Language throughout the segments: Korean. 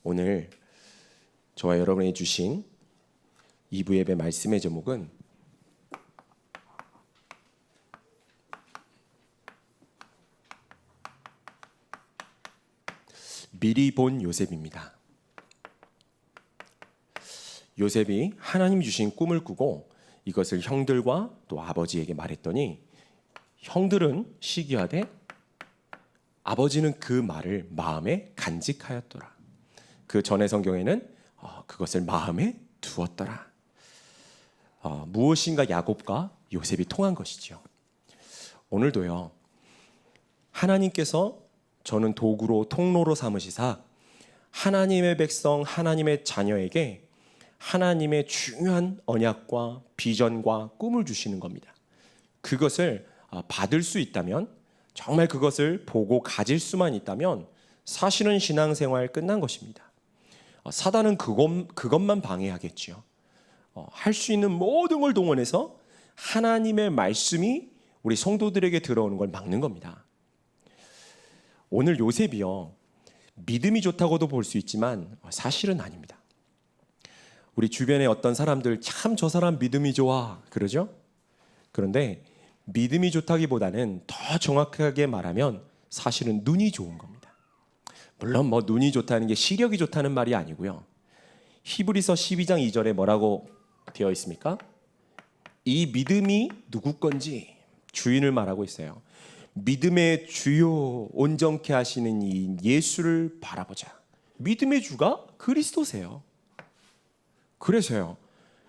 오늘 저와 여러분이 주신 2부 예배 말씀의 제목은 미리 본 요셉입니다. 요셉이 하나님 주신 꿈을 꾸고 이것을 형들과 또 아버지에게 말했더니 형들은 시기하되 아버지는 그 말을 마음에 간직하였더라. 그 전의 성경에는 그것을 마음에 두었더라. 무엇인가 야곱과 요셉이 통한 것이지요. 오늘도요, 하나님께서 저는 도구로 통로로 삼으시사 하나님의 백성, 하나님의 자녀에게 하나님의 중요한 언약과 비전과 꿈을 주시는 겁니다. 그것을 받을 수 있다면, 정말 그것을 보고 가질 수만 있다면 사실은 신앙생활 끝난 것입니다. 사단은 그것만 방해하겠지요. 할 수 있는 모든 걸 동원해서 하나님의 말씀이 우리 성도들에게 들어오는 걸 막는 겁니다. 오늘 요셉이요, 믿음이 좋다고도 볼 수 있지만 사실은 아닙니다. 우리 주변에 어떤 사람들 참 저 사람 믿음이 좋아 그러죠? 그런데 믿음이 좋다기보다는 더 정확하게 말하면 사실은 눈이 좋은 겁니다. 물론 눈이 좋다는 게 시력이 좋다는 말이 아니고요. 히브리서 12장 2절에 뭐라고 되어 있습니까? 이 믿음이 누구 건지 주인을 말하고 있어요. 믿음의 주요 온전케 하시는 이 예수를 바라보자. 믿음의 주가 그리스도세요. 그래서요,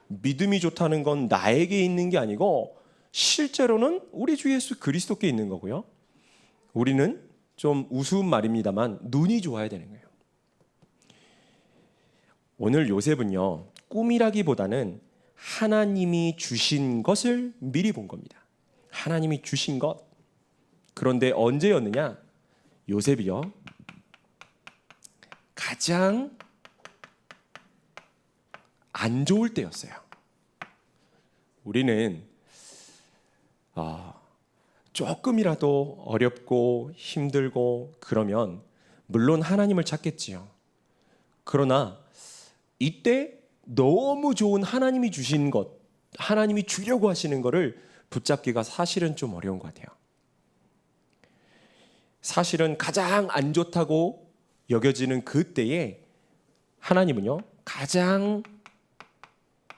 믿음이 좋다는 건 나에게 있는 게 아니고 실제로는 우리 주 예수 그리스도께 있는 거고요. 우리는 좀 우스운 말입니다만 눈이 좋아야 되는 거예요. 오늘 요셉은요, 꿈이라기보다는 하나님이 주신 것을 미리 본 겁니다. 하나님이 주신 것. 그런데 언제였느냐? 요셉이요, 가장 안 좋을 때였어요. 우리는 조금이라도 어렵고 힘들고 그러면 물론 하나님을 찾겠지요. 그러나 이때 너무 좋은 하나님이 주신 것, 하나님이 주려고 하시는 것을 붙잡기가 사실은 좀 어려운 것 같아요. 사실은 가장 안 좋다고 여겨지는 그때에 하나님은요, 가장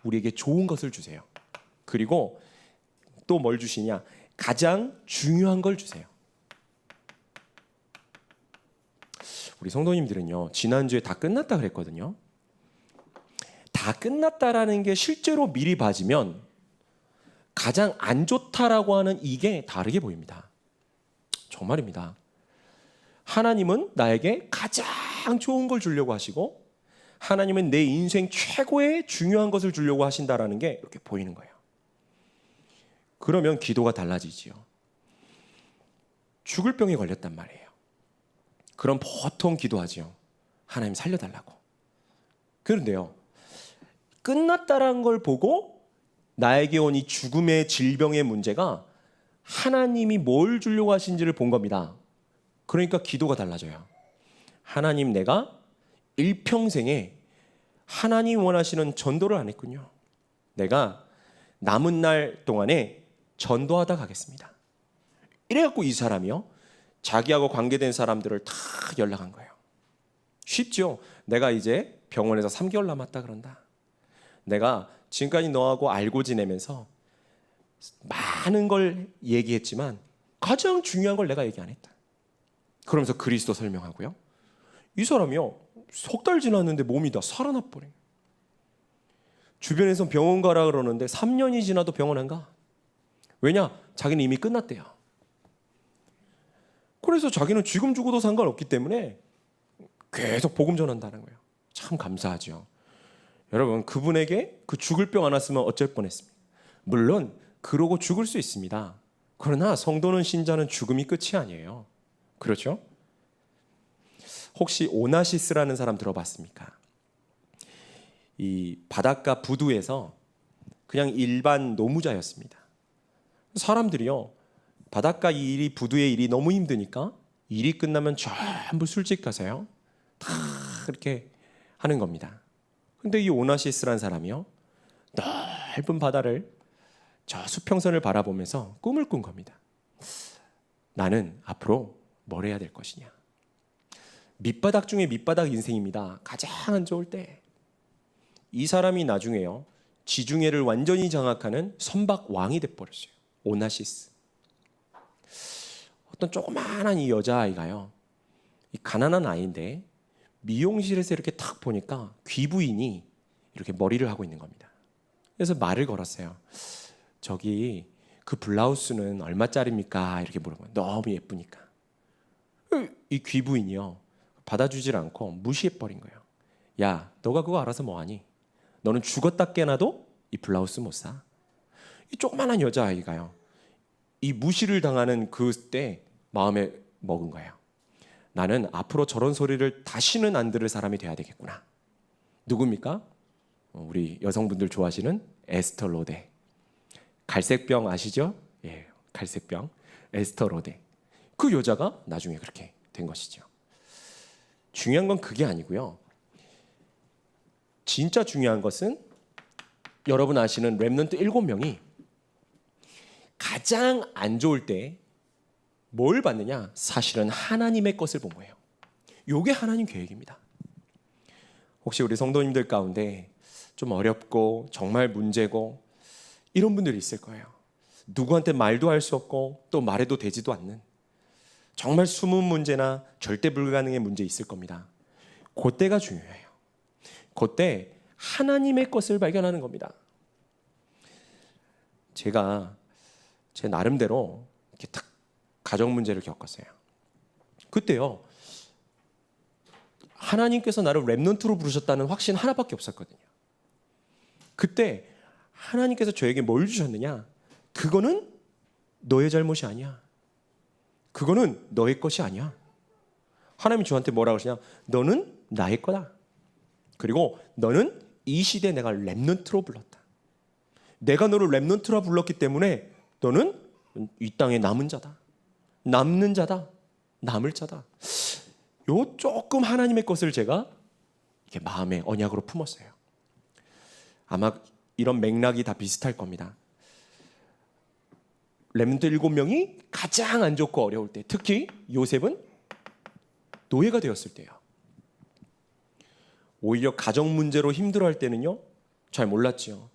우리에게 좋은 것을 주세요. 그리고 또 뭘 주시냐? 가장 중요한 걸 주세요. 우리 성도님들은요, 지난주에 다 끝났다 그랬거든요. 다 끝났다라는 게 실제로 미리 봐지면 가장 안 좋다라고 하는 이게 다르게 보입니다. 정말입니다. 하나님은 나에게 가장 좋은 걸 주려고 하시고 하나님은 내 인생 최고의 중요한 것을 주려고 하신다라는 게 이렇게 보이는 거예요. 그러면 기도가 달라지지요. 죽을 병에 걸렸단 말이에요. 그럼 보통 기도하지요. 하나님 살려달라고. 그런데요, 끝났다라는 걸 보고 나에게 온 이 죽음의 질병의 문제가 하나님이 뭘 주려고 하신지를 본 겁니다. 그러니까 기도가 달라져요. 하나님, 내가 일평생에 하나님 원하시는 전도를 안 했군요. 내가 남은 날 동안에 전도하다 가겠습니다. 이래갖고 이 사람이요, 자기하고 관계된 사람들을 다 연락한 거예요. 쉽죠? 내가 이제 병원에서 3개월 남았다 그런다. 내가 지금까지 너하고 알고 지내면서 많은 걸 얘기했지만 가장 중요한 걸 내가 얘기 안 했다. 그러면서 그리스도 설명하고요. 이 사람이요, 석 달 지났는데 몸이 다 살아나 버려요. 주변에서 병원 가라 그러는데 3년이 지나도 병원 안 가. 왜냐? 자기는 이미 끝났대요. 그래서 자기는 지금 죽어도 상관없기 때문에 계속 복음 전한다는 거예요. 참 감사하죠. 여러분, 그분에게 그 죽을 병 안 왔으면 어쩔 뻔했습니까? 물론 그러고 죽을 수 있습니다. 그러나 성도는, 신자는 죽음이 끝이 아니에요. 그렇죠? 혹시 오나시스라는 사람 들어봤습니까? 이 바닷가 부두에서 그냥 일반 노무자였습니다. 사람들이요, 바닷가 일이, 부두의 일이 너무 힘드니까 일이 끝나면 전부 술집 가서요, 다 이렇게 하는 겁니다. 근데 이 오나시스라는 사람이요, 넓은 바다를, 저 수평선을 바라보면서 꿈을 꾼 겁니다. 나는 앞으로 뭘 해야 될 것이냐. 밑바닥 중에 밑바닥 인생입니다. 가장 안 좋을 때 이 사람이 나중에요, 지중해를 완전히 장악하는 선박 왕이 돼버렸어요. 오나시스. 어떤 조그마한 이 여자아이가요, 이 가난한 아이인데 미용실에서 이렇게 탁 보니까 귀부인이 이렇게 머리를 하고 있는 겁니다. 그래서 말을 걸었어요. 저기 그 블라우스는 얼마짜리입니까? 이렇게 물어봐요. 너무 예쁘니까. 이 귀부인이요, 받아주질 않고 무시해버린 거예요. 야, 너가 그거 알아서 뭐하니? 너는 죽었다 깨나도 이 블라우스 못 사. 이 조그만한 여자아이가요, 이 무시를 당하는 그때 마음에 먹은 거예요. 나는 앞으로 저런 소리를 다시는 안 들을 사람이 돼야 되겠구나. 누굽니까? 우리 여성분들 좋아하시는 에스터 로데. 갈색병 아시죠? 예, 갈색병. 에스터 로데. 그 여자가 나중에 그렇게 된 것이죠. 중요한 건 그게 아니고요. 진짜 중요한 것은 여러분 아시는 렘넌트 7명이 가장 안 좋을 때 뭘 받느냐? 사실은 하나님의 것을 본 거예요. 이게 하나님 계획입니다. 혹시 우리 성도님들 가운데 좀 어렵고 정말 문제고 이런 분들이 있을 거예요. 누구한테 말도 할 수 없고 또 말해도 되지도 않는 정말 숨은 문제나 절대 불가능의 문제 있을 겁니다. 그때가 중요해요. 그때 하나님의 것을 발견하는 겁니다. 제가 제 나름대로 이렇게 딱 가정 문제를 겪었어요. 그때요, 하나님께서 나를 렘넌트로 부르셨다는 확신 하나밖에 없었거든요. 그때 하나님께서 저에게 뭘 주셨느냐? 그거는 너의 잘못이 아니야. 그거는 너의 것이 아니야. 하나님이 저한테 뭐라고 하시냐? 너는 나의 거다. 그리고 너는 이 시대에 내가 렘넌트로 불렀다. 내가 너를 렘넌트로 불렀기 때문에 너는 이 땅에 남은 자다. 남는 자다. 남을 자다. 요 조금 하나님의 것을 제가 이렇게 마음에 언약으로 품었어요. 아마 이런 맥락이 다 비슷할 겁니다. 렘넌트 7명이 가장 안 좋고 어려울 때, 특히 요셉은 노예가 되었을 때요. 오히려 가정 문제로 힘들어할 때는요, 잘 몰랐죠.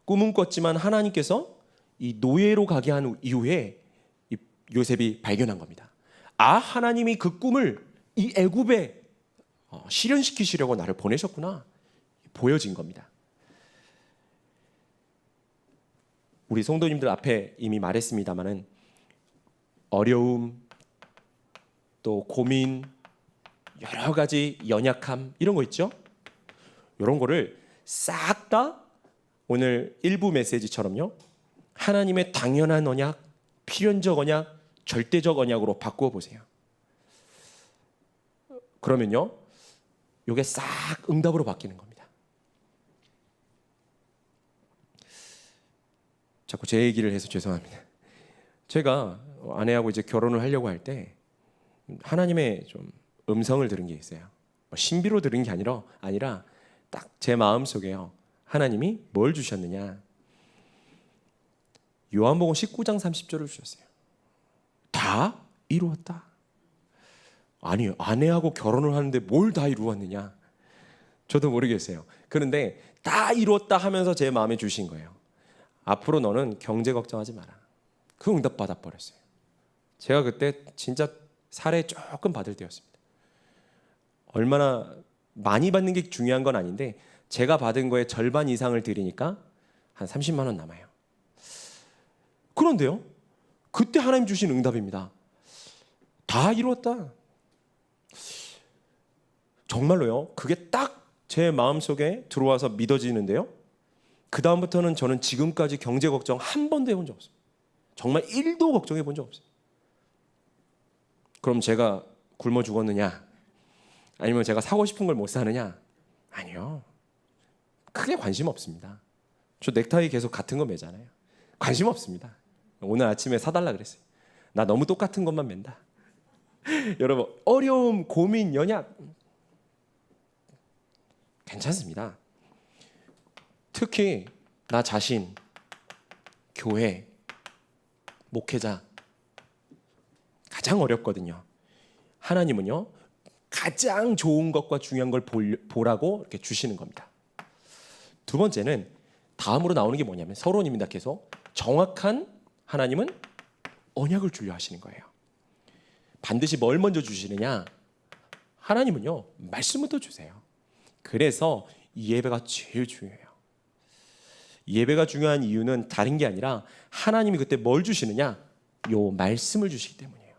꿈은 꿨지만 하나님께서 이 노예로 가게 한 이후에 이 요셉이 발견한 겁니다. 아, 하나님이 그 꿈을 이 애굽에 실현시키시려고 나를 보내셨구나. 보여진 겁니다. 우리 성도님들 앞에 이미 말했습니다마는 어려움, 또 고민, 여러 가지 연약함 이런 거 있죠? 이런 거를 싹 다 오늘 일부 메시지처럼요, 하나님의 당연한 언약, 필연적 언약, 절대적 언약으로 바꾸어 보세요. 그러면요, 이게 싹 응답으로 바뀌는 겁니다. 자꾸 제 얘기를 해서 죄송합니다. 제가 아내하고 이제 결혼을 하려고 할 때 하나님의 좀 음성을 들은 게 있어요. 신비로 들은 게 아니라 딱 제 마음 속에요, 하나님이 뭘 주셨느냐? 요한복음 19장 30절을 주셨어요. 다 이루었다. 아니, 아내하고 결혼을 하는데 뭘 다 이루었느냐? 저도 모르겠어요. 그런데 다 이루었다 하면서 제 마음에 주신 거예요. 앞으로 너는 경제 걱정하지 마라. 그 응답 받아버렸어요. 제가 그때 진짜 살에 조금 받을 때였습니다. 얼마나 많이 받는 게 중요한 건 아닌데 제가 받은 거의 절반 이상을 드리니까 한 30만 원 남아요. 그런데요, 그때 하나님 주신 응답입니다. 다 이루었다. 정말로요, 그게 딱 제 마음속에 들어와서 믿어지는데요, 그 다음부터는 저는 지금까지 경제 걱정 한 번도 해본 적 없습니다. 정말 1도 걱정해 본 적 없어요. 그럼 제가 굶어 죽었느냐? 아니면 제가 사고 싶은 걸 못 사느냐? 아니요. 크게 관심 없습니다. 저 넥타이 계속 같은 거 매잖아요. 관심 없습니다. 오늘 아침에 사달라 그랬어요. 나 너무 똑같은 것만 맨다. 여러분, 어려움, 고민, 연약 괜찮습니다. 특히 나 자신, 교회, 목회자 가장 어렵거든요. 하나님은요 가장 좋은 것과 중요한 걸 보라고 이렇게 주시는 겁니다. 두 번째는 다음으로 나오는 게 뭐냐면 서론입니다께서 정확한 하나님은 언약을 주려 하시는 거예요. 반드시 뭘 먼저 주시느냐? 하나님은요 말씀부터 주세요. 그래서 이 예배가 제일 중요해요. 예배가 중요한 이유는 다른 게 아니라 하나님이 그때 뭘 주시느냐? 요 말씀을 주시기 때문이에요.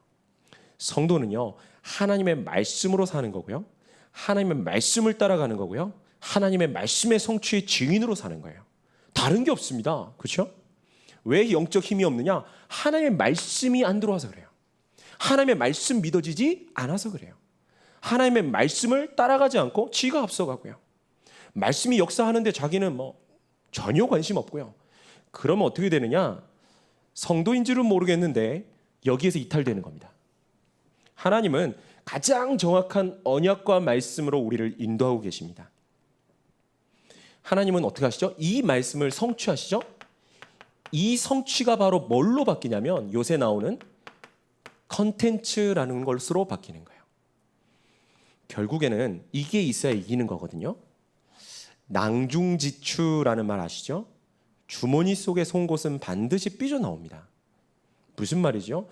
성도는요 하나님의 말씀으로 사는 거고요, 하나님의 말씀을 따라가는 거고요, 하나님의 말씀의 성취의 증인으로 사는 거예요. 다른 게 없습니다. 그렇죠? 왜 영적 힘이 없느냐? 하나님의 말씀이 안 들어와서 그래요. 하나님의 말씀 믿어지지 않아서 그래요. 하나님의 말씀을 따라가지 않고 지가 앞서가고요. 말씀이 역사하는데 자기는 전혀 관심 없고요. 그러면 어떻게 되느냐? 성도인지는 모르겠는데 여기에서 이탈되는 겁니다. 하나님은 가장 정확한 언약과 말씀으로 우리를 인도하고 계십니다. 하나님은 어떻게 하시죠? 이 말씀을 성취하시죠? 이 성취가 바로 뭘로 바뀌냐면 요새 나오는 컨텐츠라는 것으로 바뀌는 거예요. 결국에는 이게 있어야 이기는 거거든요. 낭중지추라는 말 아시죠? 주머니 속의 송곳은 반드시 삐져나옵니다. 무슨 말이죠?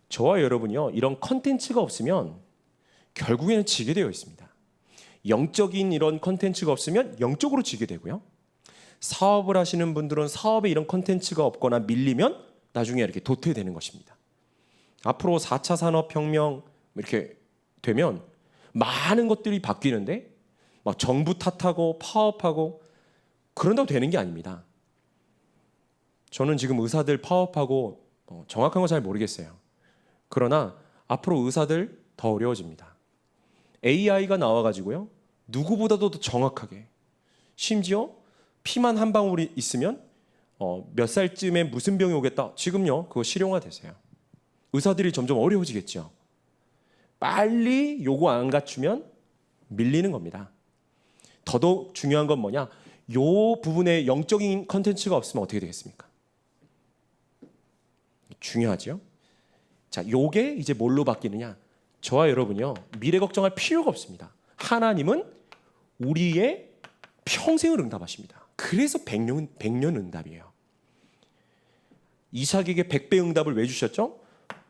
저와 여러분이요 이런 컨텐츠가 없으면 결국에는 지게 되어 있습니다. 영적인 이런 컨텐츠가 없으면 영적으로 지게 되고요, 사업을 하시는 분들은 사업에 이런 컨텐츠가 없거나 밀리면 나중에 이렇게 도태되는 것입니다. 앞으로 4차 산업혁명 이렇게 되면 많은 것들이 바뀌는데 막 정부 탓하고 파업하고 그런다고 되는 게 아닙니다. 저는 지금 의사들 파업하고 정확한 거 잘 모르겠어요. 그러나 앞으로 의사들 더 어려워집니다. AI가 나와가지고요 누구보다도 더 정확하게, 심지어 피만 한 방울이 있으면 몇 살쯤에 무슨 병이 오겠다, 지금요 그거 실용화되세요. 의사들이 점점 어려워지겠죠. 빨리 요거 안 갖추면 밀리는 겁니다. 더더욱 중요한 건 뭐냐? 요 부분에 영적인 컨텐츠가 없으면 어떻게 되겠습니까? 중요하죠. 자, 요게 이제 뭘로 바뀌느냐? 저와 여러분이요 미래 걱정할 필요가 없습니다. 하나님은 우리의 평생을 응답하십니다. 그래서 100년 응답이에요. 이삭에게 100배 응답을 왜 주셨죠?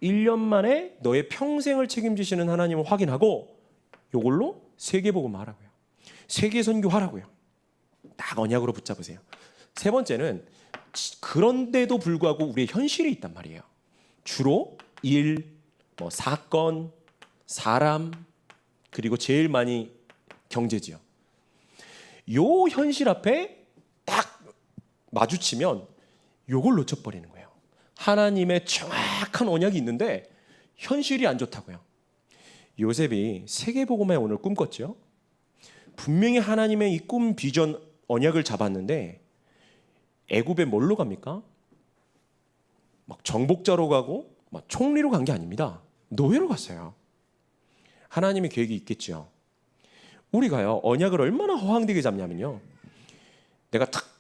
1년 만에 너의 평생을 책임지시는 하나님을 확인하고 요걸로 세계복음 하라고요. 세계 선교하라고요. 딱 언약으로 붙잡으세요. 세 번째는 그런데도 불구하고 우리의 현실이 있단 말이에요. 주로 일, 사건, 사람, 그리고 제일 많이 경제지요. 요 현실 앞에 딱 마주치면 요걸 놓쳐버리는 거예요. 하나님의 정확한 언약이 있는데 현실이 안 좋다고요. 요셉이 세계복음의 오늘 꿈꿨죠. 분명히 하나님의 이 꿈, 비전, 언약을 잡았는데 애굽에 뭘로 갑니까? 막 정복자로 가고 막 총리로 간 게 아닙니다. 노예로 갔어요. 하나님의 계획이 있겠죠. 우리가요 언약을 얼마나 허황되게 잡냐면요,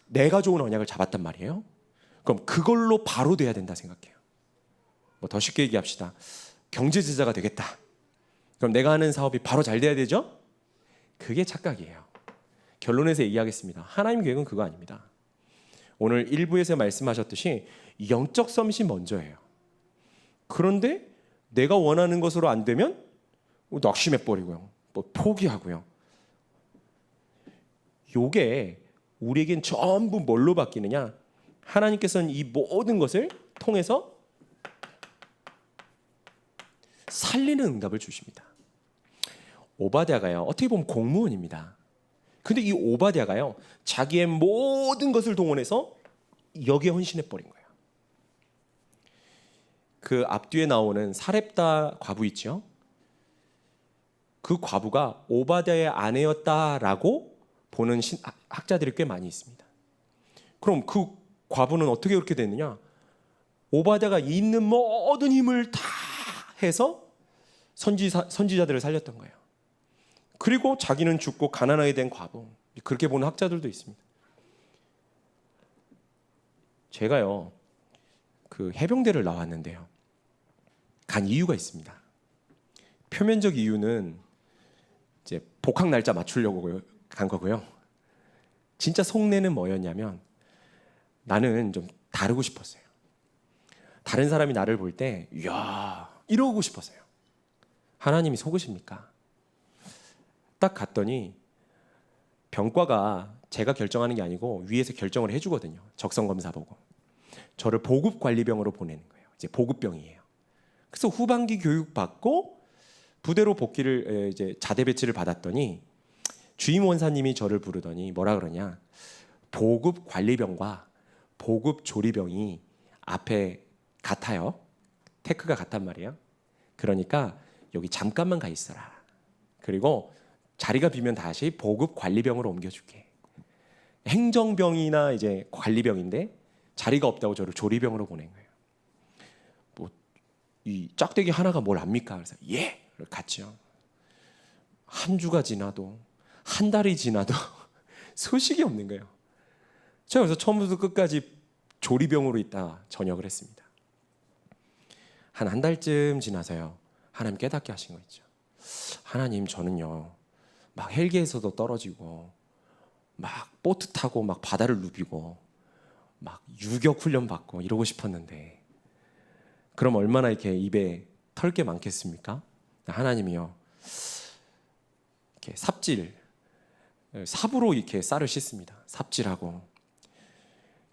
내가 좋은 언약을 잡았단 말이에요. 그럼 그걸로 바로 돼야 된다 생각해요. 더 쉽게 얘기합시다. 경제제자가 되겠다. 그럼 내가 하는 사업이 바로 잘 돼야 되죠? 그게 착각이에요. 결론에서 얘기하겠습니다. 하나님 계획은 그거 아닙니다. 오늘 1부에서 말씀하셨듯이 영적 섬이 먼저예요. 그런데 내가 원하는 것으로 안 되면 낙심해버리고요, 포기하고요. 요게 우리에겐 전부 뭘로 바뀌느냐? 하나님께서는 이 모든 것을 통해서 살리는 응답을 주십니다. 오바댜가요 어떻게 보면 공무원입니다. 근데 이 오바댜가요 자기의 모든 것을 동원해서 여기에 헌신해버린 거예요. 그 앞뒤에 나오는 사렙다 과부 있죠. 그 과부가 오바댜의 아내였다라고 보는 학자들이 꽤 많이 있습니다. 그럼 그 과부는 어떻게 그렇게 됐느냐? 오바댜가 있는 모든 힘을 다 해서 선지자들을 살렸던 거예요. 그리고 자기는 죽고 가난하게 된 과부, 그렇게 보는 학자들도 있습니다. 제가요 그 해병대를 나왔는데요. 간 이유가 있습니다. 표면적 이유는 이제 복학 날짜 맞추려고 간 거고요. 진짜 속내는 뭐였냐면 나는 좀 다르고 싶었어요. 다른 사람이 나를 볼 때 이야 이러고 싶었어요. 하나님이 속으십니까? 딱 갔더니 병과가 제가 결정하는 게 아니고 위에서 결정을 해주거든요. 적성 검사 보고 저를 보급 관리병으로 보내는 거예요. 이제 보급병이에요. 그래서 후반기 교육 받고 부대로 복귀를 이제 자대 배치를 받았더니 주임 원사님이 저를 부르더니 뭐라 그러냐? 보급 관리병과 보급 조리병이 앞에 같아요. 테크가 같단 말이에요. 그러니까 여기 잠깐만 가 있어라. 그리고 자리가 비면 다시 보급 관리병으로 옮겨줄게. 행정병이나 이제 관리병인데 자리가 없다고 저를 조리병으로 보낸 거예요. 뭐 이 짝대기 하나가 뭘 압니까? 그래서 예, 갔죠. 한 주가 지나도 한 달이 지나도 소식이 없는 거예요. 제가 그래서 처음부터 끝까지 조리병으로 있다 전역을 했습니다. 한 달쯤 지나서요. 하나님 깨닫게 하신 거 있죠. 하나님 저는요 막 헬기에서도 떨어지고 막 보트 타고 막 바다를 누비고 막 유격 훈련 받고 이러고 싶었는데 그럼 얼마나 이렇게 입에 털 게 많겠습니까? 하나님이요 이렇게 삽질 삽으로 이렇게 쌀을 씻습니다. 삽질하고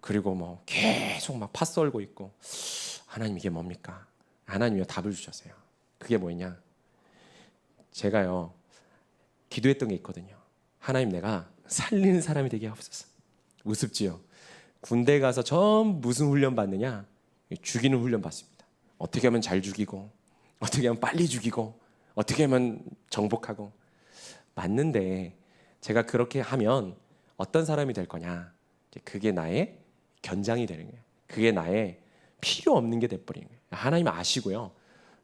그리고 뭐 계속 막 팥 썰고 있고 하나님 이게 뭡니까? 하나님이요 답을 주셨어요. 그게 뭐냐? 제가요 기도했던 게 있거든요. 하나님 내가 살리는 사람이 되게 하옵소서. 우습지요. 군대 가서 전 무슨 훈련 받느냐? 죽이는 훈련 받습니다. 어떻게 하면 잘 죽이고 어떻게 하면 빨리 죽이고 어떻게 하면 정복하고 맞는데 제가 그렇게 하면 어떤 사람이 될 거냐? 그게 나의 견장이 되는 거예요. 그게 나의 필요 없는 게 돼버리는 거예요. 하나님 아시고요.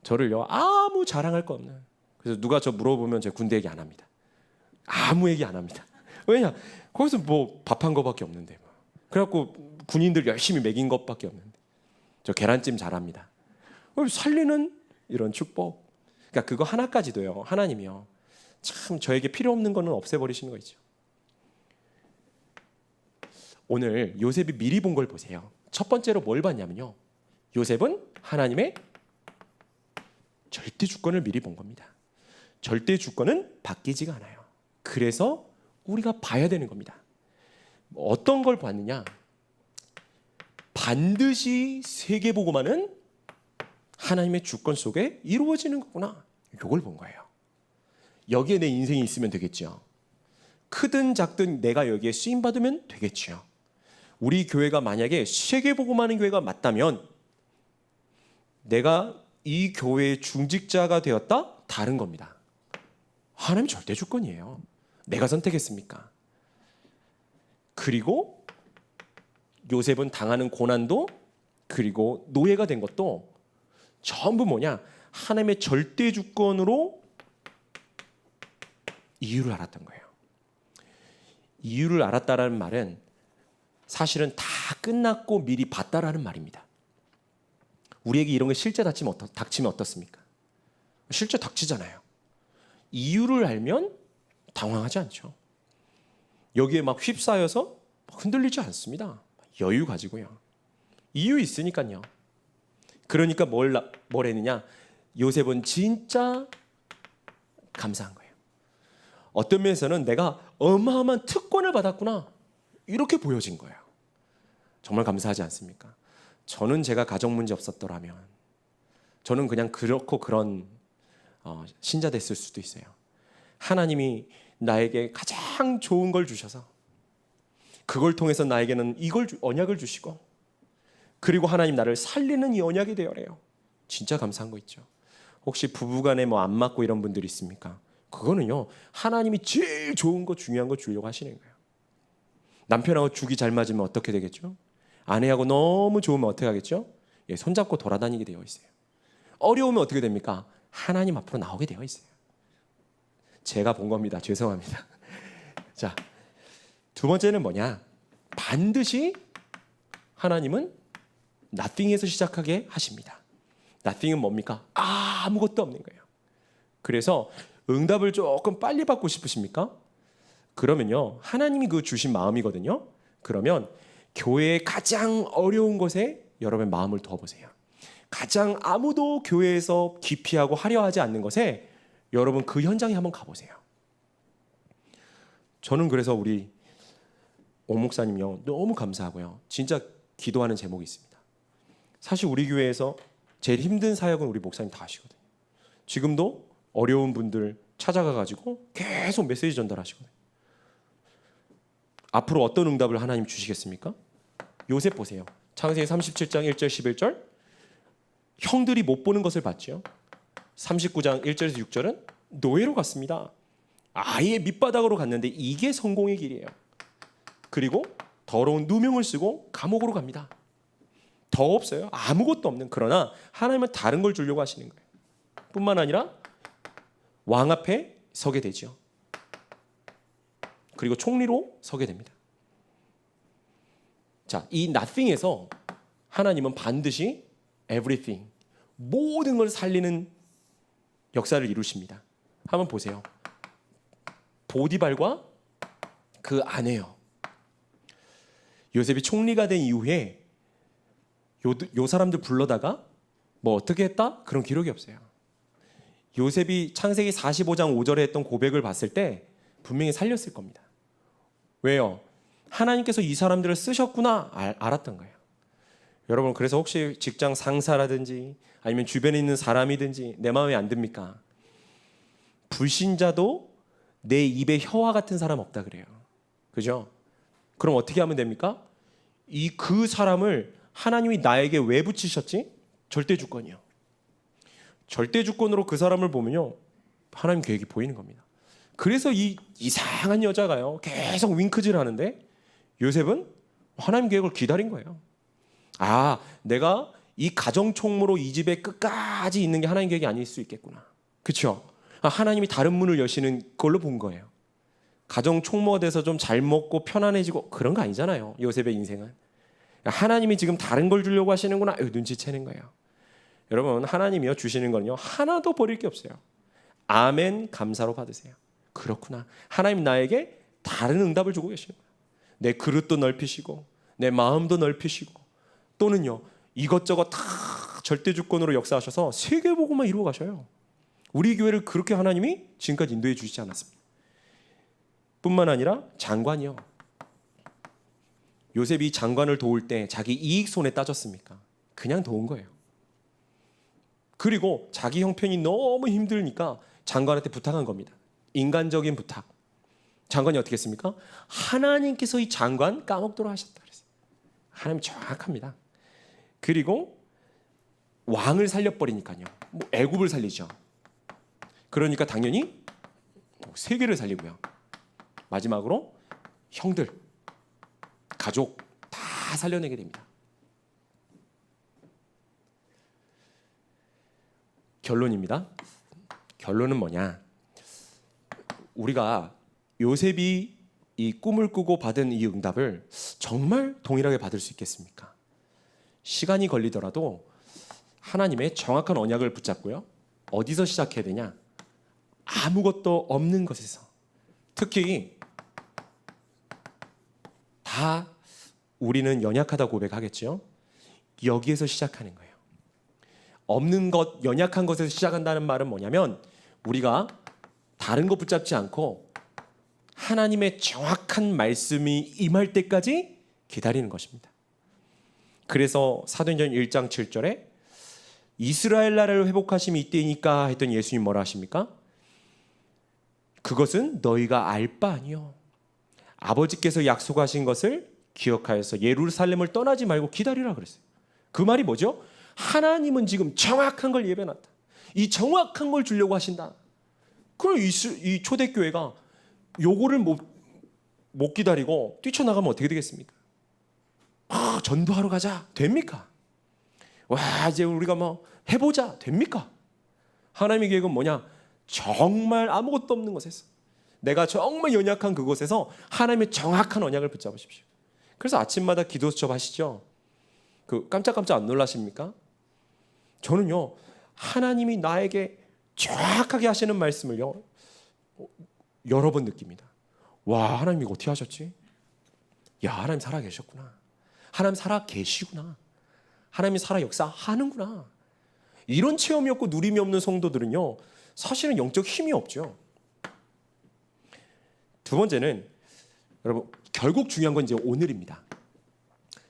저를요 아무 자랑할 거 없는. 그래서 누가 저 물어보면 제가 군대 얘기 안 합니다. 아무 얘기 안 합니다. 왜냐? 거기서 뭐 밥한 거밖에 없는데. 그래갖고 군인들 열심히 먹인 것밖에 없는데. 저 계란찜 잘합니다. 살리는 이런 축복. 그러니까 그거 하나까지도요. 하나님이요. 참 저에게 필요 없는 거는 없애버리시는 거 있죠. 오늘 요셉이 미리 본 걸 보세요. 첫 번째로 뭘 봤냐면요. 요셉은 하나님의 절대 주권을 미리 본 겁니다. 절대 주권은 바뀌지가 않아요. 그래서 우리가 봐야 되는 겁니다. 어떤 걸 봤느냐? 반드시 세계복음화는 하나님의 주권 속에 이루어지는 거구나. 이걸 본 거예요. 여기에 내 인생이 있으면 되겠죠. 크든 작든 내가 여기에 쓰임받으면 되겠죠. 우리 교회가 만약에 세계복음하는 교회가 맞다면 내가 이 교회의 중직자가 되었다? 다른 겁니다. 하나님 절대 주권이에요. 내가 선택했습니까? 그리고 요셉은 당하는 고난도 그리고 노예가 된 것도 전부 뭐냐? 하나님의 절대 주권으로 이유를 알았던 거예요. 이유를 알았다라는 말은 사실은 다 끝났고 미리 봤다라는 말입니다. 우리에게 이런 게 실제 닥치면 어떻습니까? 실제 닥치잖아요. 이유를 알면 당황하지 않죠. 여기에 막 휩싸여서 흔들리지 않습니다. 여유 가지고요. 이유 있으니까요. 그러니까 뭘 했느냐? 요셉은 진짜 감사한 거예요. 어떤 면에서는 내가 어마어마한 특권을 받았구나. 이렇게 보여진 거예요. 정말 감사하지 않습니까? 저는 제가 가정 문제 없었더라면 저는 그냥 그렇고 그런 신자 됐을 수도 있어요. 하나님이 나에게 가장 좋은 걸 주셔서 그걸 통해서 나에게는 이걸 언약을 주시고 그리고 하나님 나를 살리는 이 언약이 되어래요. 진짜 감사한 거 있죠. 혹시 부부간에 뭐 안 맞고 이런 분들이 있습니까? 그거는요 하나님이 제일 좋은 거 중요한 거 주려고 하시는 거예요. 남편하고 죽이 잘 맞으면 어떻게 되겠죠? 아내하고 너무 좋으면 어떻게 하겠죠? 예, 손잡고 돌아다니게 되어 있어요. 어려우면 어떻게 됩니까? 하나님 앞으로 나오게 되어 있어요. 제가 본 겁니다. 죄송합니다. 자, 두 번째는 뭐냐? 반드시 하나님은 nothing에서 시작하게 하십니다. nothing은 뭡니까? 아무것도 없는 거예요. 그래서 응답을 조금 빨리 받고 싶으십니까? 그러면요, 하나님이 그 주신 마음이거든요. 그러면 교회의 가장 어려운 것에 여러분의 마음을 두어보세요. 가장 아무도 교회에서 기피하고 하려하지 않는 것에 여러분 그 현장에 한번 가보세요. 저는 그래서 우리 오 목사님요, 너무 감사하고요. 진짜 기도하는 제목이 있습니다. 사실 우리 교회에서 제일 힘든 사역은 우리 목사님 다 하시거든요. 지금도 어려운 분들 찾아가가지고 계속 메시지 전달하시거든요. 앞으로 어떤 응답을 하나님 주시겠습니까? 요셉 보세요. 창세기 37장 1절 11절 형들이 못 보는 것을 봤죠. 39장 1절에서 6절은 노예로 갔습니다. 아예 밑바닥으로 갔는데 이게 성공의 길이에요. 그리고 더러운 누명을 쓰고 감옥으로 갑니다. 더 없어요. 아무것도 없는. 그러나 하나님은 다른 걸 주려고 하시는 거예요. 뿐만 아니라 왕 앞에 서게 되죠. 그리고 총리로 서게 됩니다. 자, 이 nothing에서 하나님은 반드시 everything, 모든 걸 살리는 역사를 이루십니다. 한번 보세요. 보디발과 그 아내요. 요셉이 총리가 된 이후에 요 사람들 불러다가 뭐 어떻게 했다? 그런 기록이 없어요. 요셉이 창세기 45장 5절에 했던 고백을 봤을 때 분명히 살렸을 겁니다. 왜요? 하나님께서 이 사람들을 쓰셨구나 알았던 거예요. 여러분, 그래서 혹시 직장 상사라든지 아니면 주변에 있는 사람이든지 내 마음에 안 듭니까? 불신자도 내 입에 혀와 같은 사람 없다 그래요. 그죠? 그럼 어떻게 하면 됩니까? 그 사람을 하나님이 나에게 왜 붙이셨지? 절대주권이요. 절대주권으로 그 사람을 보면요, 하나님 계획이 보이는 겁니다. 그래서 이 이상한 여자가요, 계속 윙크질 하는데 요셉은 하나님 계획을 기다린 거예요. 아, 내가 이 가정 총무로 이 집에 끝까지 있는 게 하나님 계획이 아닐 수 있겠구나. 그렇죠? 하나님이 다른 문을 여시는 걸로 본 거예요. 가정 총무가 돼서 좀 잘 먹고 편안해지고 그런 거 아니잖아요. 요셉의 인생은. 하나님이 지금 다른 걸 주려고 하시는구나. 눈치채는 거예요. 여러분, 하나님이요 주시는 건요 하나도 버릴 게 없어요. 아멘 감사로 받으세요. 그렇구나. 하나님 나에게 다른 응답을 주고 계시는 거예요. 내 그릇도 넓히시고 내 마음도 넓히시고 또는요 이것저것 다 절대주권으로 역사하셔서 세계복음만 이루어 가셔요. 우리 교회를 그렇게 하나님이 지금까지 인도해 주시지 않았습니다. 뿐만 아니라 장관이요. 요셉이 장관을 도울 때 자기 이익 손에 따졌습니까? 그냥 도운 거예요. 그리고 자기 형편이 너무 힘드니까 장관한테 부탁한 겁니다. 인간적인 부탁. 장관이 어떻게 했습니까? 하나님께서 이 장관 까먹도록 하셨다 그랬어요. 하나님 정확합니다. 그리고 왕을 살려버리니까요. 애굽을 살리죠. 그러니까 당연히 세계를 살리고요. 마지막으로 형들, 가족 다 살려내게 됩니다. 결론입니다. 결론은 뭐냐? 우리가 요셉이 이 꿈을 꾸고 받은 이 응답을 정말 동일하게 받을 수 있겠습니까? 시간이 걸리더라도 하나님의 정확한 언약을 붙잡고요. 어디서 시작해야 되냐? 아무것도 없는 것에서. 특히 다 우리는 연약하다 고백하겠죠. 여기에서 시작하는 거예요. 없는 것, 연약한 것에서 시작한다는 말은 뭐냐면 우리가 다른 거 붙잡지 않고 하나님의 정확한 말씀이 임할 때까지 기다리는 것입니다. 그래서 사도행전 1장 7절에 이스라엘 나라를 회복하심이 이때니까 했더니 예수님 뭐라 하십니까? 그것은 너희가 알 바 아니요. 아버지께서 약속하신 것을 기억하여서 예루살렘을 떠나지 말고 기다리라 그랬어요. 그 말이 뭐죠? 하나님은 지금 정확한 걸 예배놨다. 이 정확한 걸 주려고 하신다. 그럼 이 초대교회가 요거를 못 기다리고 뛰쳐나가면 어떻게 되겠습니까? 전도하러 가자. 됩니까? 와, 이제 우리가 뭐 해보자. 됩니까? 하나님의 계획은 뭐냐? 정말 아무것도 없는 것에서 내가 정말 연약한 그곳에서 하나님의 정확한 언약을 붙잡으십시오. 그래서 아침마다 기도 수첩하시죠? 깜짝깜짝 안 놀라십니까? 저는요, 하나님이 나에게 정확하게 하시는 말씀을요, 여러 번 느낍니다. 와, 하나님 이거 어떻게 하셨지? 야, 하나님 살아 계셨구나. 하나님 살아 계시구나. 하나님이 살아 역사하는구나. 이런 체험이 없고 누림이 없는 성도들은요, 사실은 영적 힘이 없죠. 두 번째는 여러분, 결국 중요한 건 이제 오늘입니다.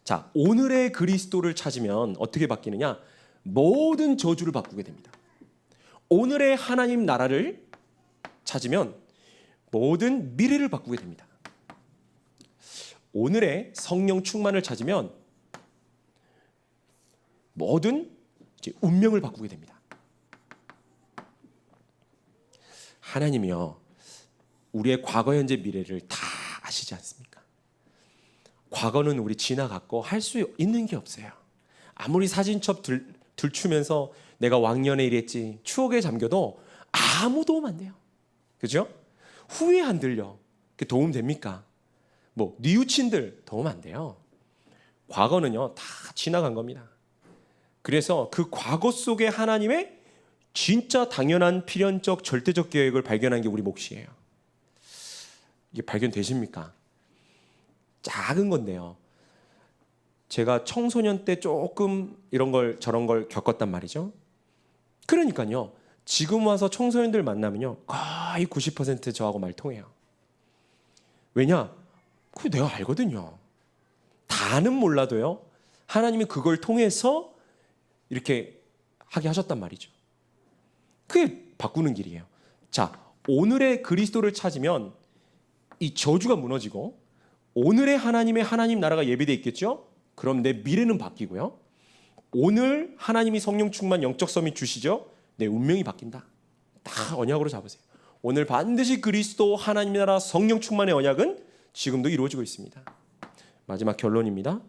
자, 오늘의 그리스도를 찾으면 어떻게 바뀌느냐? 모든 저주를 바꾸게 됩니다. 오늘의 하나님 나라를 찾으면 모든 미래를 바꾸게 됩니다. 오늘의 성령 충만을 찾으면 모든 이제 운명을 바꾸게 됩니다. 하나님이요, 우리의 과거, 현재, 미래를 다 아시지 않습니까? 과거는 우리 지나갔고 할 수 있는 게 없어요. 아무리 사진첩 들추면서 내가 왕년에 이랬지 추억에 잠겨도 아무 도움 안 돼요. 그죠? 후회 안 들려. 그게 도움 됩니까? 뭐 뉘우친들 도움 안 돼요. 과거는요, 다 지나간 겁니다. 그래서 그 과거 속에 하나님의 진짜 당연한 필연적 절대적 계획을 발견한 게 우리 몫이에요. 이게 발견되십니까? 작은 건데요. 제가 청소년 때 조금 이런 걸 저런 걸 겪었단 말이죠. 그러니까요, 지금 와서 청소년들 만나면요, 거의 90% 저하고 말 통해요. 왜냐? 그거 내가 알거든요. 다는 몰라도요, 하나님이 그걸 통해서 이렇게 하게 하셨단 말이죠. 그게 바꾸는 길이에요. 자, 오늘의 그리스도를 찾으면 이 저주가 무너지고 오늘의 하나님 나라가 예비되어 있겠죠? 그럼 내 미래는 바뀌고요. 오늘 하나님이 성령 충만 영적 섬이 주시죠? 내 운명이 바뀐다. 다 언약으로 잡으세요. 오늘 반드시 그리스도 하나님 나라 성령 충만의 언약은 지금도 이루어지고 있습니다. 마지막 결론입니다.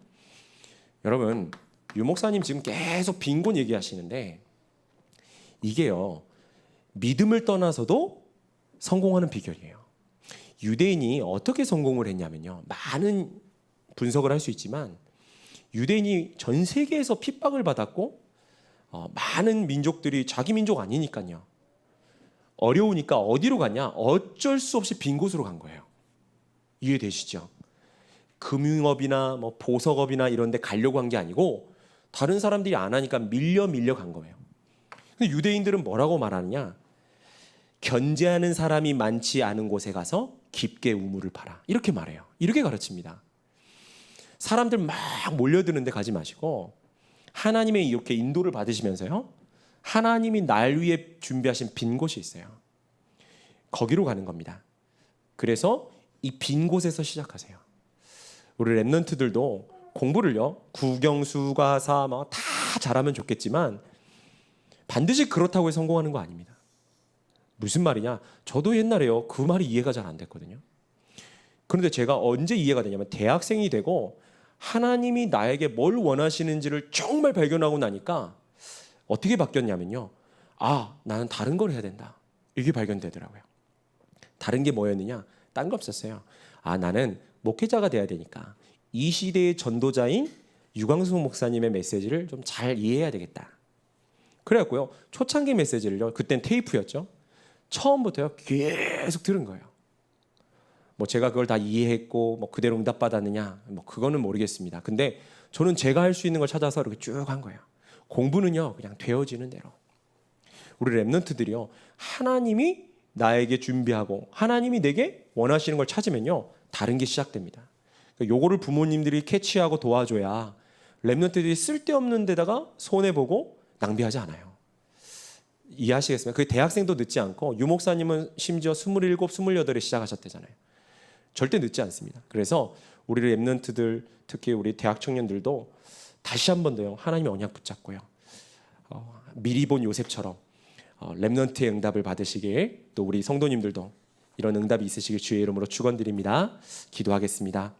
여러분, 유 목사님 지금 계속 빈곤 얘기하시는데 이게요, 믿음을 떠나서도 성공하는 비결이에요. 유대인이 어떻게 성공을 했냐면요, 많은 분석을 할 수 있지만 유대인이 전 세계에서 핍박을 받았고 많은 민족들이 자기 민족 아니니까요, 어려우니까 어디로 갔냐? 어쩔 수 없이 빈 곳으로 간 거예요. 이해되시죠? 금융업이나 뭐 보석업이나 이런 데 가려고 한 게 아니고 다른 사람들이 안 하니까 밀려 간 거예요. 근데 유대인들은 뭐라고 말하느냐? 견제하는 사람이 많지 않은 곳에 가서 깊게 우물을 파라. 이렇게 말해요. 이렇게 가르칩니다. 사람들 막 몰려드는 데 가지 마시고 하나님의 이렇게 인도를 받으시면서요, 하나님이 날 위해 준비하신 빈 곳이 있어요. 거기로 가는 겁니다. 그래서 이 빈 곳에서 시작하세요. 우리 랩런트들도 공부를요, 국영수, 가사 막 다 잘하면 좋겠지만 반드시 그렇다고 해서 성공하는 거 아닙니다. 무슨 말이냐? 저도 옛날에요, 그 말이 이해가 잘 안 됐거든요. 그런데 제가 언제 이해가 되냐면 대학생이 되고 하나님이 나에게 뭘 원하시는지를 정말 발견하고 나니까 어떻게 바뀌었냐면요, 아, 나는 다른 걸 해야 된다. 이게 발견되더라고요. 다른 게 뭐였느냐? 딴 거 없었어요. 아, 나는 목회자가 돼야 되니까 이 시대의 전도자인 유광수 목사님의 메시지를 좀 잘 이해해야 되겠다. 그래갖고요, 초창기 메시지를요, 그땐 테이프였죠, 처음부터요 계속 들은 거예요. 뭐 제가 그걸 다 이해했고 뭐 그대로 응답받았느냐, 뭐 그거는 모르겠습니다. 근데 저는 제가 할 수 있는 걸 찾아서 이렇게 쭉 한 거예요. 공부는요, 그냥 되어지는 대로. 우리 랩런트들이요, 하나님이 나에게 준비하고 하나님이 내게 원하시는 걸 찾으면요, 다른 게 시작됩니다. 요거를 부모님들이 캐치하고 도와줘야 랩런트들이 쓸데없는 데다가 손해보고 낭비하지 않아요. 이해하시겠습니까? 그 대학생도 늦지 않고 유 목사님은 심지어 27, 28에 시작하셨대잖아요. 절대 늦지 않습니다. 그래서 우리 랩런트들, 특히 우리 대학 청년들도 다시 한 번 더요, 하나님의 언약 붙잡고요, 미리 본 요셉처럼 랩런트의 응답을 받으시길, 또 우리 성도님들도 이런 응답이 있으시길 주의 이름으로 축원드립니다. 기도하겠습니다.